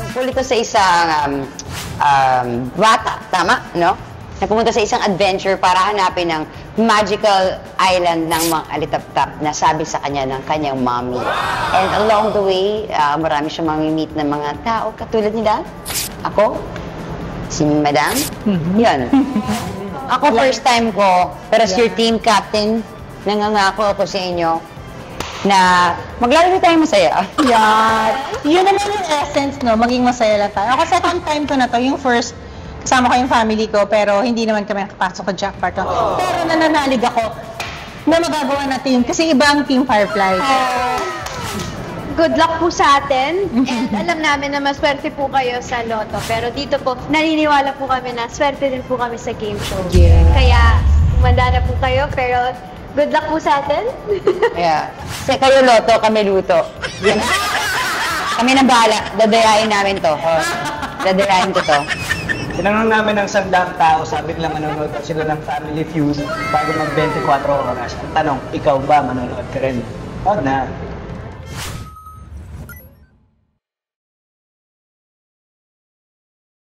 tungkol ito sa isang bata, tama, no? Na pumunta sa isang adventure para hanapin ng magical island ng mga alitaptap na sabi sa kanya ng kanyang mommy. And along the way, marami siyang mamimit ng mga tao katulad nila. Ako, si Madam, yun. Ako first time ko, pero as your team captain, nangangako ako sa inyo na maglalaro tayo masaya. Yeah. Yun naman yung essence, no? Maging masaya lang tayo. Ako second time ko na to, yung first, kasama ko yung family ko, pero hindi naman kami nakapasok sa jackpot. Pero nananalig ako na magagawa natin kasi iba ang Team Firefly. Good luck po sa atin. And alam namin na maswerte po kayo sa Lotto. Pero dito po, naniniwala po kami na swerte din po kami sa game show. Yeah. Kaya, umanda na po kayo. Pero good luck po sa atin. Yeah. Kasi kayo Lotto, kami luto. Kami nang bahala. Dadayain namin to. Dadayain ko to. Tinanong namin ng 100 tao, sabi nila manonood sila ng Family Feud bago mag 24 oras. Ang tanong, ikaw ba manonood ka rin? O na.